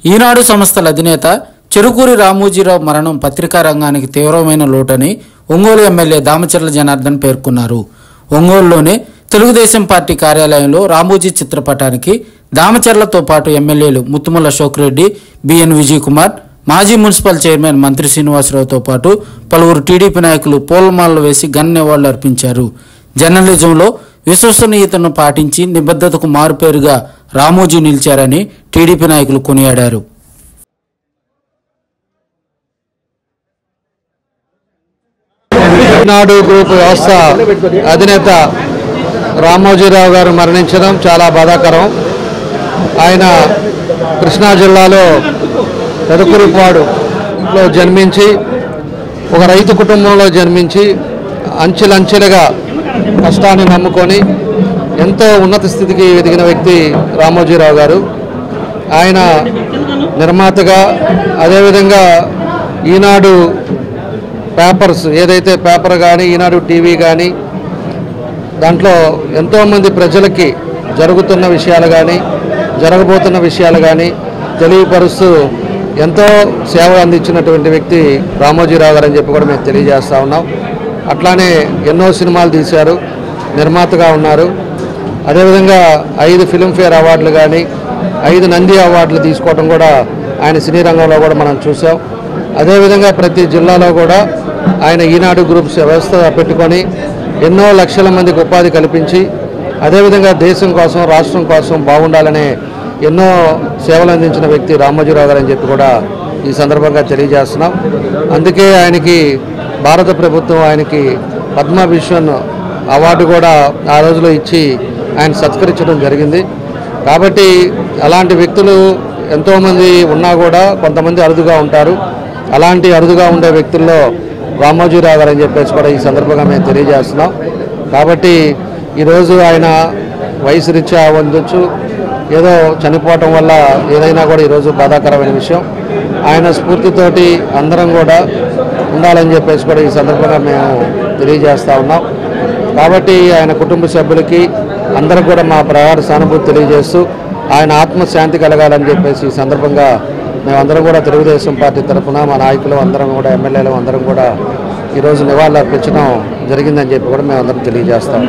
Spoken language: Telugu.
ఈనాడు సంస్థల అధినేత చెరుకూరి రామోజీరావు మరణం పత్రికా రంగానికి తీవ్రమైన లోటని ఒంగోలు ఎమ్మెల్యే దామచర్ల జనార్దన్ పేర్కొన్నారు. ఒంగోలులోని తెలుగుదేశం పార్టీ కార్యాలయంలో రామోజీ చిత్రపటానికి దామచర్లతో పాటు ఎమ్మెల్యేలు ముత్తుమల అశోక్ రెడ్డి, బిఎన్ విజయ్ కుమార్, మాజీ మున్సిపల్ చైర్మన్ మంత్రి శ్రీనివాసరావుతో పాటు పలువురు టీడీపీ నాయకులు పూలమాలలు వేసి ఘన నివాళులు అర్పించారు. జర్నలిజంలో విశ్వసనీయతను పాటించి నిబద్ధతకు మారుపేరుగా రామోజీ నిలిచారని టీడీపీ నాయకులు కొనియాడారు. ఈనాడు గ్రూప్ వ్యవస్థ అధినేత రామోజీరావు గారు మరణించడం చాలా బాధాకరం. ఆయన కృష్ణా జిల్లాలో పెదకురిపాడులో జన్మించి ఒక రైతు కుటుంబంలో జన్మించి అంచెలంచెలుగా కష్టాన్ని నమ్ముకొని ఎంతో ఉన్నత స్థితికి ఎదిగిన వ్యక్తి రామోజీరావు గారు. ఆయన నిర్మాతగా, అదేవిధంగా ఈనాడు పేపర్స్ ఏదైతే పేపర్ కానీ, ఈనాడు టీవీ కానీ, దాంట్లో ఎంతోమంది ప్రజలకి జరుగుతున్న విషయాలు కానీ, జరగబోతున్న విషయాలు కానీ తెలియపరుస్తూ ఎంతో సేవ అందించినటువంటి వ్యక్తి రామోజీరావు గారు అని చెప్పి కూడా మేము తెలియజేస్తూ ఉన్నాం. అట్లానే ఎన్నో సినిమాలు తీశారు, నిర్మాతగా ఉన్నారు. అదేవిధంగా 5 ఫిల్మ్ఫేర్ అవార్డులు కానీ, 5 నంది అవార్డులు తీసుకోవడం కూడా ఆయన సినీ రంగంలో కూడా మనం చూసాం. అదేవిధంగా ప్రతి జిల్లాలో కూడా ఆయన ఈనాడు గ్రూప్స్ వ్యవస్థ పెట్టుకొని ఎన్నో లక్షల మందికి ఉపాధి కల్పించి, అదేవిధంగా దేశం కోసం, రాష్ట్రం కోసం బాగుండాలనే ఎన్నో సేవలు అందించిన వ్యక్తి రామోజీరావు గారు అని చెప్పి కూడా ఈ సందర్భంగా తెలియజేస్తున్నాం. అందుకే ఆయనకి భారత ప్రభుత్వం ఆయనకి పద్మభూషణ్ అవార్డు కూడా ఆ రోజులో ఇచ్చి ఆయన సత్కరించడం జరిగింది. కాబట్టి అలాంటి వ్యక్తులు ఎంతోమంది ఉన్నా కూడా కొంతమంది అరుదుగా ఉంటారు. అలాంటి అరుదుగా ఉండే వ్యక్తుల్లో రామోజీరావు గారు అని చెప్పేసి కూడా ఈ సందర్భంగా మేము తెలియజేస్తున్నాం. కాబట్టి ఈరోజు ఆయన వయసు రీత్యా ఉండొచ్చు, ఏదో చనిపోవటం వల్ల ఏదైనా కూడా ఈరోజు బాధాకరమైన విషయం. ఆయన స్ఫూర్తితోటి అందరం కూడా ఉండాలని చెప్పేసి కూడా ఈ సందర్భంగా మేము తెలియజేస్తూ ఉన్నాం. కాబట్టి ఆయన కుటుంబ సభ్యులకి అందరికి కూడా మా ప్రగాఢ సానుభూతి తెలియజేస్తూ ఆయన ఆత్మశాంతి కలగాలని చెప్పేసి ఈ సందర్భంగా మేమందరం కూడా తెలుగుదేశం పార్టీ తరఫున మా నాయకులు అందరం కూడా, ఎమ్మెల్యేలు అందరం కూడా ఈరోజు నివాళులు అర్పించడం జరిగిందని చెప్పి కూడా మేమందరం తెలియజేస్తాం.